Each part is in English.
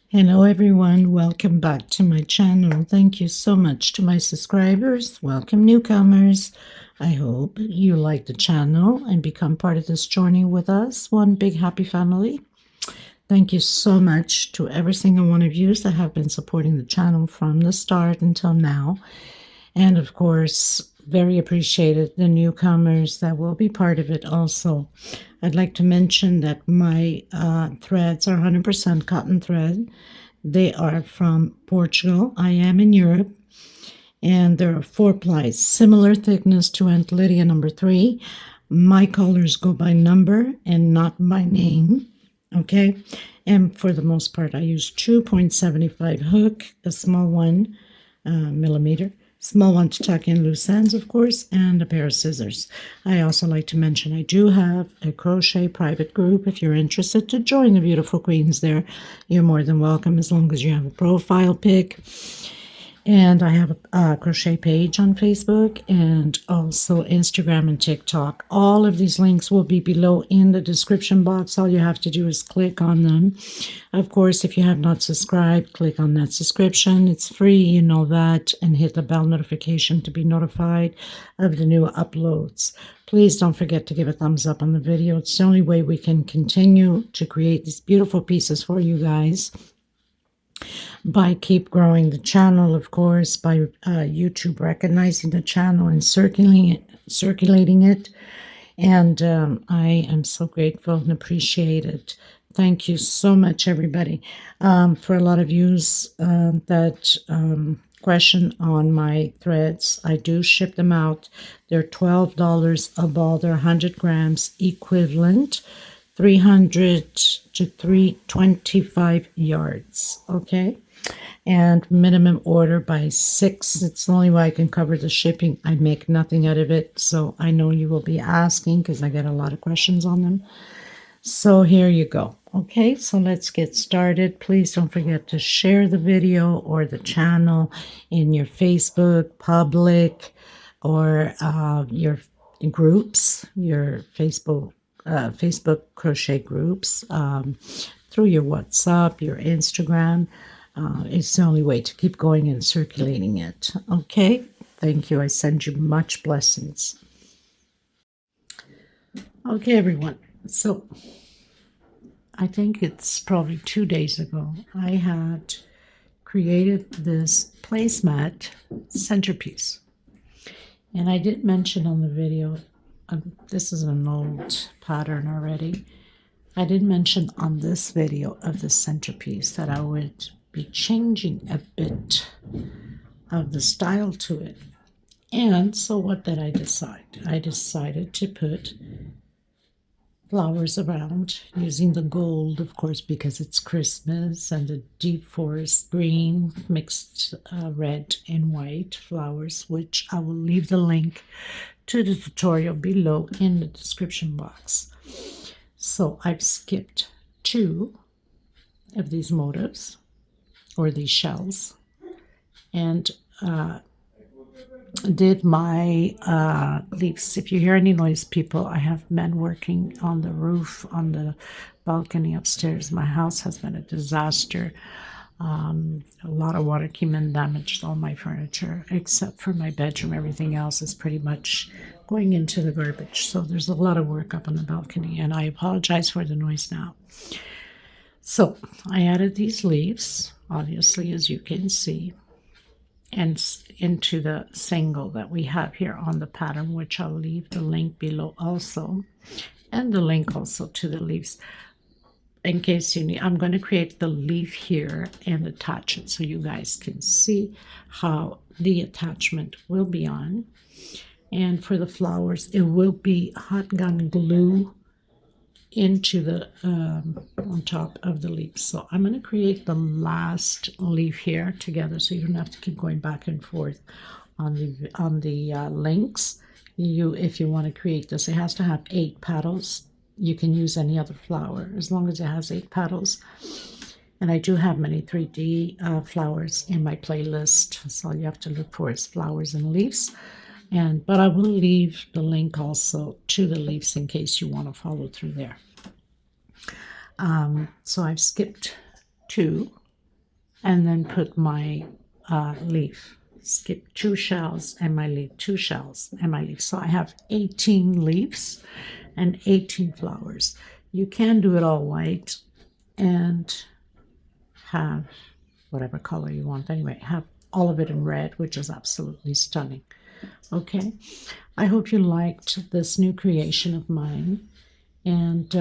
Hello everyone, welcome back to my channel. Thank you so much to my subscribers. Welcome newcomers. I hope you like the channel and become part of this journey with us. One big happy family. Thank you so much to every single one of you that have been supporting the channel from the start until now. And of course, very appreciated the newcomers that will be part of it also. I'd like to mention that my threads are 100% cotton thread. They are from Portugal. I am in Europe. And there are 4 plies, similar thickness to Aunt Lydia number 3. My colors go by number and not by name. Okay. And for the most part, I use 2.75 hook, a small one, millimeter. Small one to tuck in loose ends, of course, and a pair of scissors. I also like to mention I do have a crochet private group. If you're interested to join the beautiful queens there, you're more than welcome as long as you have a profile pic. And I have a crochet page on Facebook and also Instagram and TikTok. All of these links will be below in the description box. All you have to do is click on them. Of course, if you have not subscribed, click on that subscription. It's free, you know that, and hit the bell notification to be notified of the new uploads. Please don't forget to give a thumbs up on the video. It's the only way we can continue to create these beautiful pieces for you guys. By keep growing the channel, of course, by YouTube recognizing the channel and circulating it. And I am so grateful and appreciate it. Thank you so much, everybody. For a lot of yous that question on my threads, I do ship them out. They're $12 a ball. They're 100 grams equivalent. 300 to 325 yards, okay? And minimum order by 6. It's the only way I can cover the shipping. I make nothing out of it, so I know you will be asking because I get a lot of questions on them. So here you go. Okay, so let's get started. Please don't forget to share the video or the channel in your Facebook public or your groups, your Facebook crochet groups, through your WhatsApp, your Instagram. It's the only way to keep going and circulating it. Okay, thank you. I send you much blessings. Okay, everyone. So I think it's probably 2 days ago, I had created this placemat centerpiece. And I did mention on the video, this is an old pattern already. I did mention on this video of the centerpiece that I would be changing a bit of the style to it. And so what did I decide? I decided to put flowers around using the gold, of course, because it's Christmas, and the deep forest green mixed red and white flowers, which I will leave the link to the tutorial below in the description box. So I've skipped 2 of these motifs or these shells and did my leaves. If you hear any noise, people, I have men working on the roof, on the balcony upstairs. My house has been a disaster. A lot of water came and damaged all my furniture, except for my bedroom. Everything else is pretty much going into the garbage. So there's a lot of work up on the balcony, and I apologize for the noise now. So I added these leaves, obviously, as you can see, and into the single that we have here on the pattern, which I'll leave the link below also, and the link also to the leaves. In case you need, I'm going to create the leaf here and attach it so you guys can see how the attachment will be on. And for the flowers, it will be hot gun glue into the on top of the leaf. So I'm going to create the last leaf here together, so you don't have to keep going back and forth on the links. If you want to create this, it has to have 8 petals. You can use any other flower as long as it has 8 petals. And I do have many 3D flowers in my playlist, so all you have to look for is flowers and leaves. But I will leave the link also to the leaves in case you want to follow through there. So I've skipped 2 and then put my leaf. Skip 2 shells and my leaf, 2 shells and my leaf. So I have 18 leaves and 18 flowers. You can do it all white and have whatever color you want. Anyway, have all of it in red, which is absolutely stunning. Okay, I hope you liked this new creation of mine, and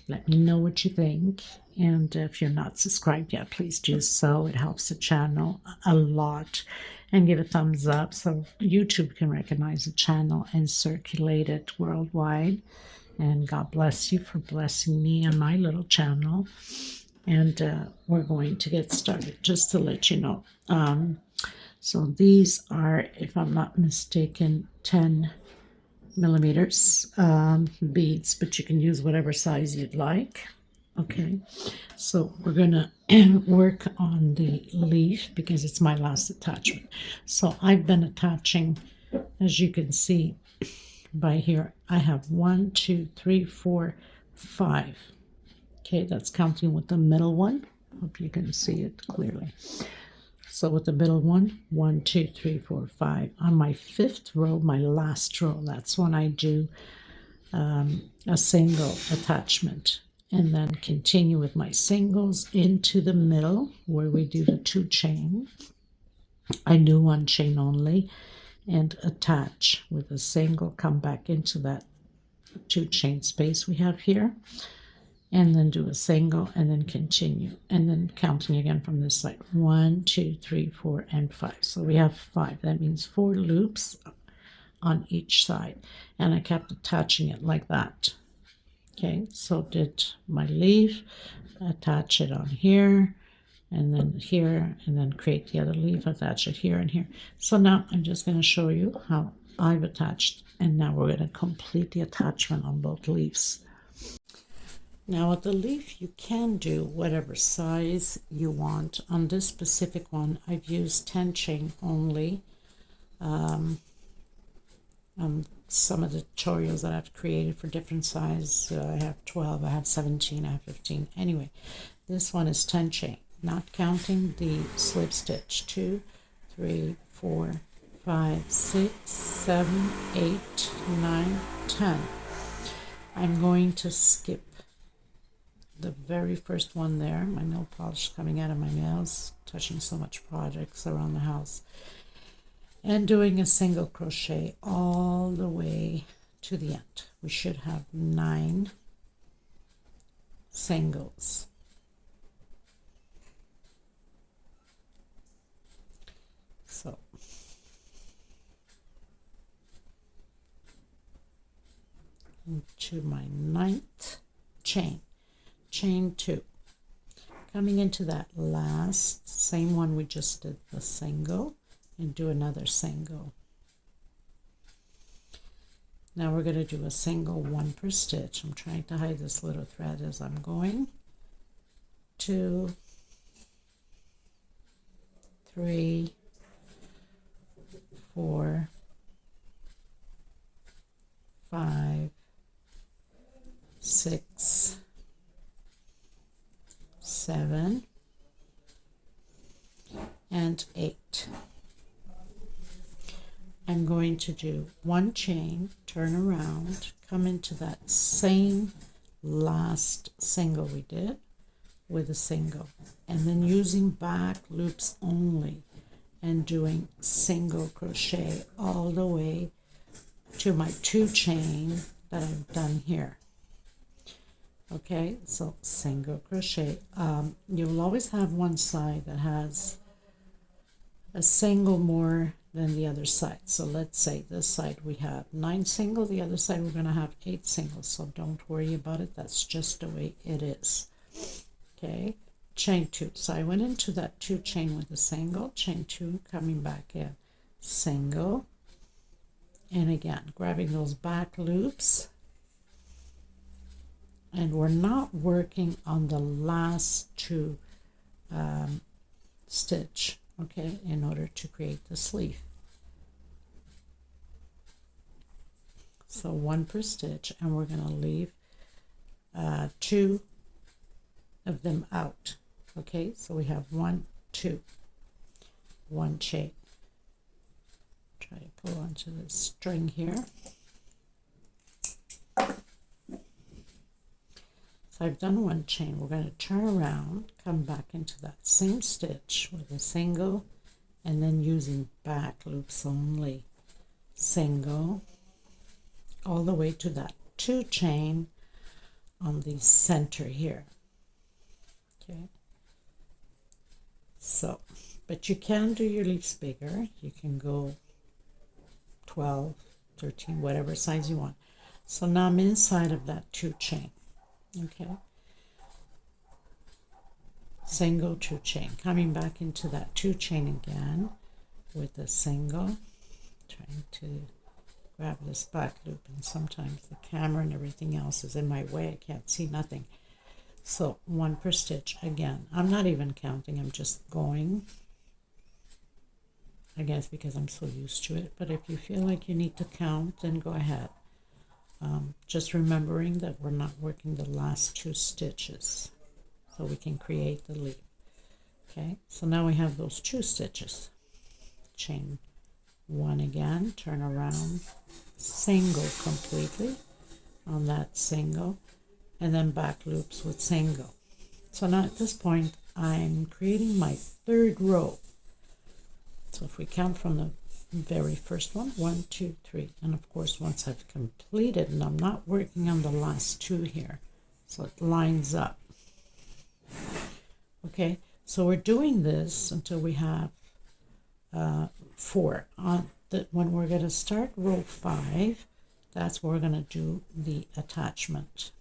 let me know what you think. And if you're not subscribed yet, please do so. It helps the channel a lot. And give a thumbs up so YouTube can recognize the channel and circulate it worldwide. And God bless you for blessing me on my little channel. And we're going to get started, just to let you know. So these are, if I'm not mistaken, 10 millimeters beads, but you can use whatever size you'd like. Okay, so we're gonna work on the leaf because it's my last attachment. So I've been attaching, as you can see by here, I have 1, 2, 3, 4, 5. Okay, that's counting with the middle one. Hope you can see it clearly. So with the middle one, 1, 2, 3, 4, 5. On my 5th row, my last row, that's when I do a single attachment, and then continue with my singles into the middle where we do the 2 chain. I do 1 chain only and attach with a single, come back into that 2 chain space we have here, and then do a single and then continue, and then counting again from this side, 1, 2, 3, 4, and 5. So we have 5. That means 4 loops on each side, and I kept attaching it like that. Okay, so did my leaf, attach it on here, and then here, and then create the other leaf, attach it here and here. So now I'm just going to show you how I've attached, and now we're going to complete the attachment on both leaves. Now with the leaf, you can do whatever size you want. On this specific one, I've used 10 chain only. Some of the tutorials that I've created for different sizes, I have 12, I have 17, I have 15. Anyway, this one is 10 chain, not counting the slip stitch. 2, 3, 4, 5, 6, 7, 8, 9, 10. I'm going to skip the very first one there. My nail polish coming out of my nails, touching so much projects around the house, and doing a single crochet all the way to the end. We should have 9 singles. So to my 9th chain, chain 2, coming into that last same one we just did the single, and do another single. Now we're going to do a single, 1 per stitch. I'm trying to hide this little thread as I'm going. 2, 3, 4, 5, 6, 7, and 8. I'm going to do 1 chain, turn around, come into that same last single we did with a single, and then using back loops only and doing single crochet all the way to my 2 chain that I've done here. Okay, so single crochet. You'll always have one side that has a single more than the other side. So let's say this side we have 9 single, the other side we're going to have 8 singles. So don't worry about it. That's just the way it is. Okay, chain 2. So I went into that 2 chain with a single, chain 2, coming back in, single, and again grabbing those back loops. And we're not working on the last 2 stitch, okay, in order to create the sleeve. So 1 per stitch, and we're going to leave 2 of them out. Okay, so we have 1, 2, 1 chain. Try to pull onto this string here. So I've done 1 chain. We're going to turn around, come back into that same stitch with a single, and then using back loops only. Single, all the way to that 2 chain on the center here. Okay. So, but you can do your leaves bigger. You can go 12, 13, whatever size you want. So now I'm inside of that 2 chain. Okay. Single, 2 chain. Coming back into that 2 chain again with a single. Trying to grab this back loop, and sometimes the camera and everything else is in my way. I can't see nothing. So 1 per stitch again. I'm not even counting. I'm just going. I guess because I'm so used to it. But if you feel like you need to count, then go ahead. Just remembering that we're not working the last 2 stitches, so we can create the leaf. Okay, so now we have those 2 stitches. Chain 1 again, turn around, single completely on that single, and then back loops with single. So now at this point I'm creating my 3rd row. So if we count from the very first one, 1, 2, 3, and of course once I've completed, and I'm not working on the last 2 here, so it lines up. Okay, so we're doing this until we have 4. When we're going to start row 5, that's where we're going to do the attachment.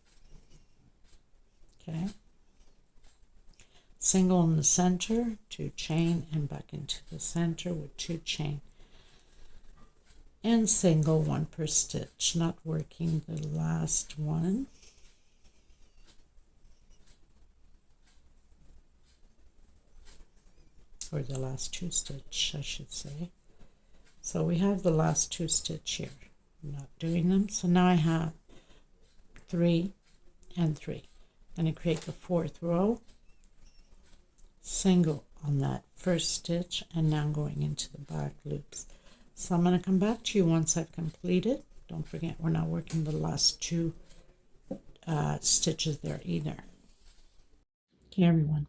Okay, single in the center, 2 chain, and back into the center with 2 chain, and single 1 per stitch, not working the last one. Or the last 2 stitch, I should say. So we have the last 2 stitch here. I'm not doing them. So now I have 3 and 3. I'm going to create the 4th row, single on that first stitch, and now I'm going into the back loops. So I'm going to come back to you once I've completed. Don't forget, we're not working the last 2 stitches there either. Okay, everyone.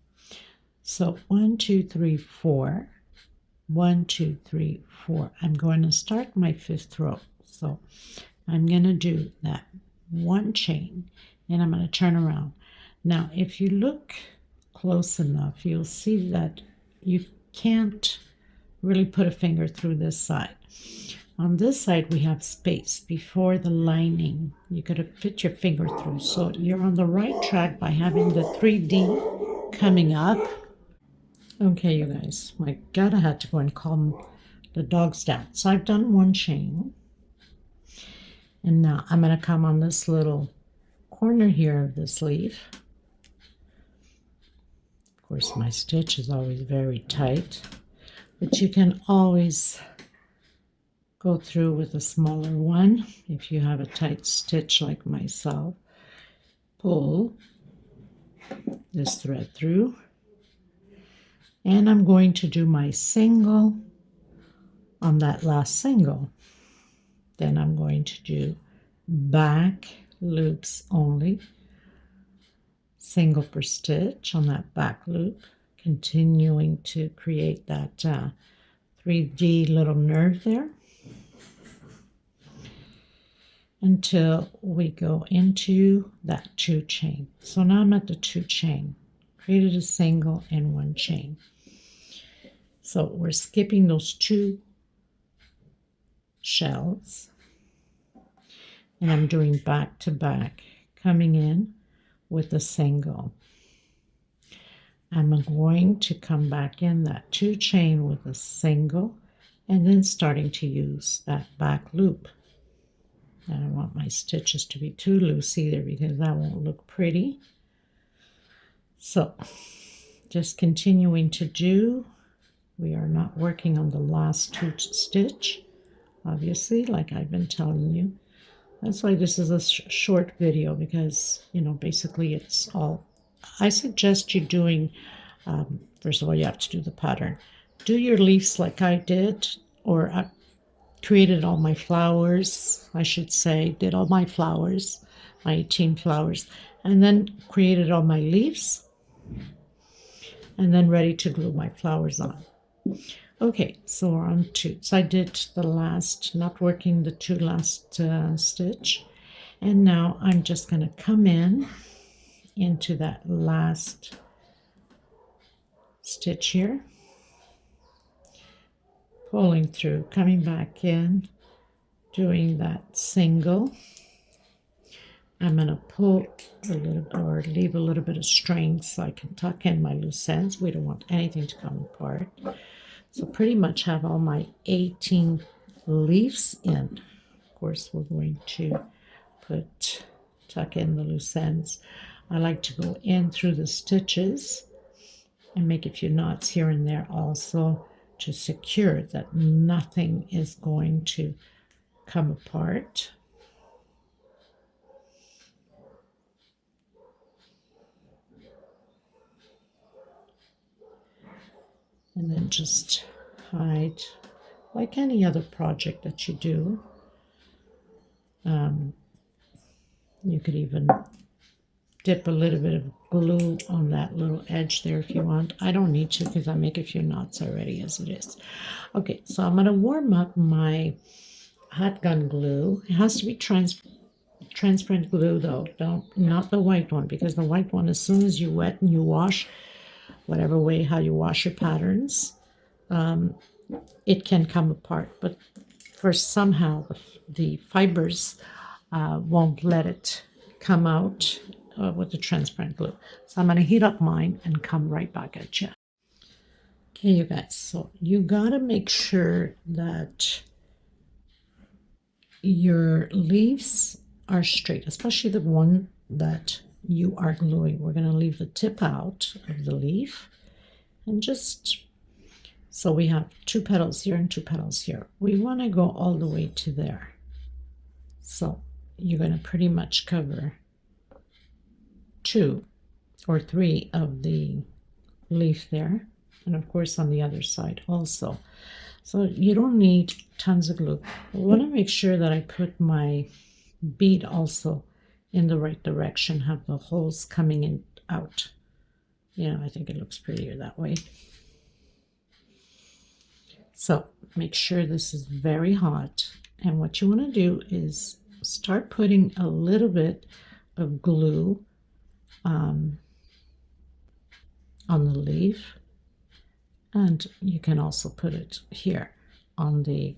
So 1, 2, 3, 4. 1, 2, 3, 4. I'm going to start my 5th row. So I'm going to do that 1 chain, and I'm going to turn around. Now, if you look close enough, you'll see that you can't really put a finger through this side. On this side, we have space before the lining. You could have put your finger through. So you're on the right track by having the 3D coming up. Okay, you guys, my God, I had to go and calm the dogs down. So I've done 1 chain. And now I'm going to come on this little corner here of this leaf. Of course, my stitch is always very tight, but you can always go through with a smaller one if you have a tight stitch like myself. Pull this thread through, and I'm going to do my single on that last single. Then I'm going to do back loops only, single per stitch on that back loop, continuing to create that 3D little nerve there until we go into that 2 chain. So now I'm at the 2 chain, created a single and 1 chain. So we're skipping those 2 shells, and I'm doing back to back, coming in with a single. I'm going to come back in that 2 chain with a single, and then starting to use that back loop. I don't want my stitches to be too loose either, because that won't look pretty. So just continuing to do. We are not working on the last 2 stitch, obviously, like I've been telling you. That's why this is a short video, because, you know, basically it's all, I suggest you doing First of all, you have to do the pattern. Do your leaves like I did, or I created all my flowers, I should say, did all my flowers, my 18 flowers, and then created all my leaves, and then ready to glue my flowers on. Okay, so we're on 2. So I did the last, not working the 2 last stitch, and now I'm just going to come in into that last stitch here, pulling through, coming back in, doing that single. I'm going to pull a little, or leave a little bit of string so I can tuck in my loose ends. We don't want anything to come apart. So pretty much have all my 18 leaves in. Of course, we're going to tuck in the loose ends. I like to go in through the stitches and make a few knots here and there also to secure that nothing is going to come apart. And then just hide like any other project that you do. You could even dip a little bit of glue on that little edge there if you want. I don't need to because I make a few knots already as it is. Okay, so I'm going to warm up my hot gun glue. It has to be transparent glue though, not the white one, because the white one, as soon as you wet and you wash, whatever way how you wash your patterns, it can come apart. But for somehow the fibers won't let it come out with the transparent glue. So I'm going to heat up mine and come right back at you. Okay, you guys, so you got to make sure that your leaves are straight, especially the one that you are gluing. We're going to leave the tip out of the leaf, and just so we have 2 petals here and 2 petals here. We want to go all the way to there. So you're going to pretty much cover 2 or 3 of the leaf there, and of course on the other side also. So you don't need tons of glue. I want to make sure that I put my bead also in the right direction, have the holes coming in out. Yeah, I think it looks prettier that way. So make sure this is very hot, and what you want to do is start putting a little bit of glue on the leaf, and you can also put it here on the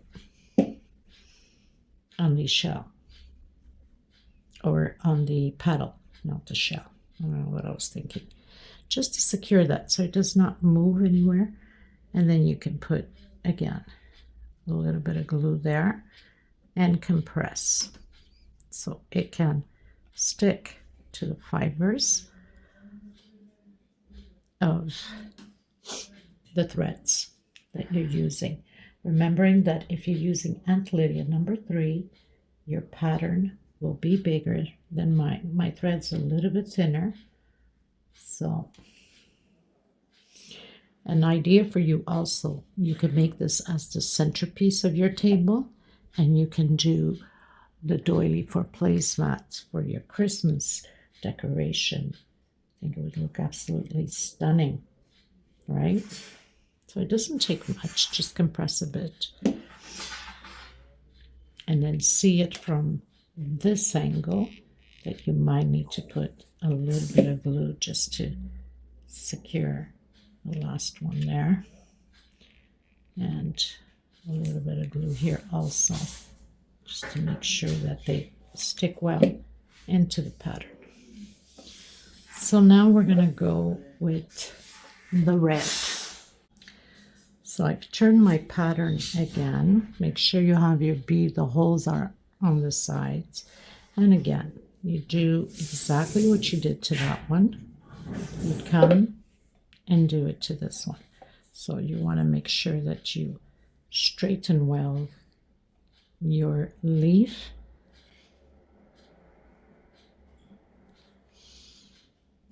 shell, or on the petal, not the shell. I don't know what I was thinking. Just to secure that so it does not move anywhere. And then you can put, again, a little bit of glue there and compress so it can stick to the fibers of the threads that you're using. Remembering that if you're using Aunt Lydia number 3, your pattern will be bigger than mine. My thread's a little bit thinner. So an idea for you also, you could make this as the centerpiece of your table, and you can do the doily for placemats for your Christmas decoration. I think it would look absolutely stunning, right? So it doesn't take much, just compress a bit. And then see it from this angle that you might need to put a little bit of glue just to secure the last one there. And a little bit of glue here also, just to make sure that they stick well into the pattern. So now we're going to go with the red. So I've turned my pattern again. Make sure you have your bead, the holes are on the sides. And again, you do exactly what you did to that one. You come and do it to this one. So you want to make sure that you straighten well your leaf.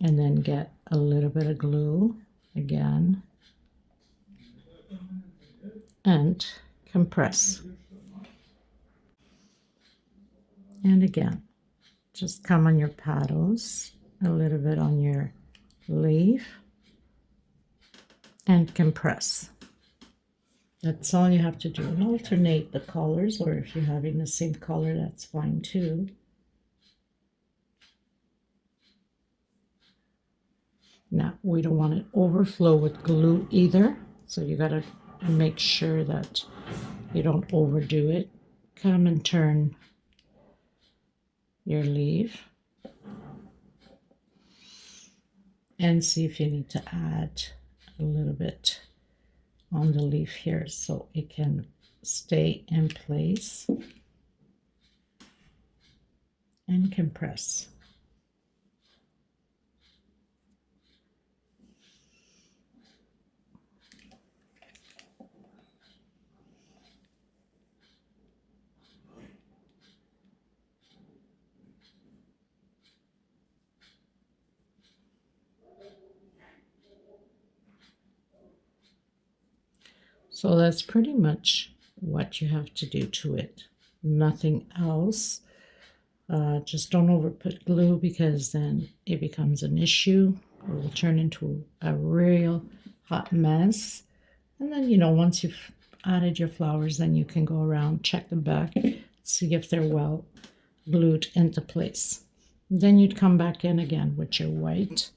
And then get a little bit of glue again, and compress. And again, just come on your paddles, a little bit on your leaf, and compress. That's all you have to do. And alternate the colors, or if you're having the same color, that's fine too. Now, we don't want it overflow with glue either, so you got to make sure that you don't overdo it. Come and turn your leaf and see if you need to add a little bit on the leaf here so it can stay in place, and compress. So that's pretty much what you have to do to it. Nothing else. Just don't over put glue, because then it becomes an issue. It will turn into a real hot mess. And then, you know, once you've added your flowers, then you can go around, check them back, see if they're well glued into place. Then you'd come back in again with your white.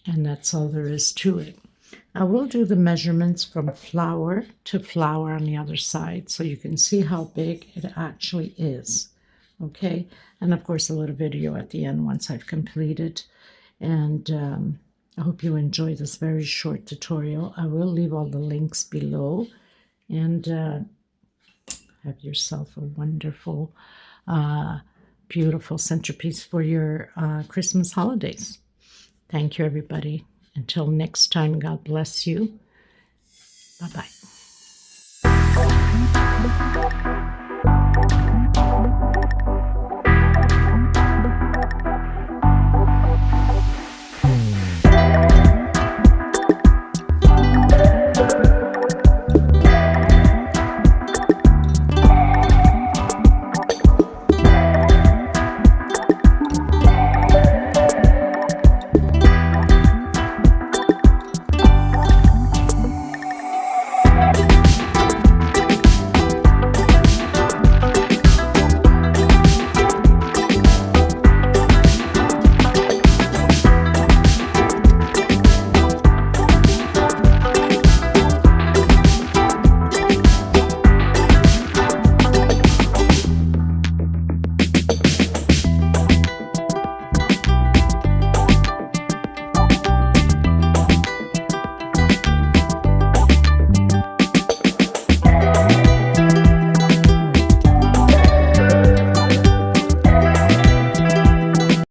And that's all there is to it. I will do the measurements from flower to flower on the other side, so you can see how big it actually is. Okay, and of course a little video at the end once I've completed. And I hope you enjoy this very short tutorial. I will leave all the links below, and have yourself a wonderful, beautiful centerpiece for your Christmas holidays. Thank you, everybody. Until next time, God bless you. Bye-bye.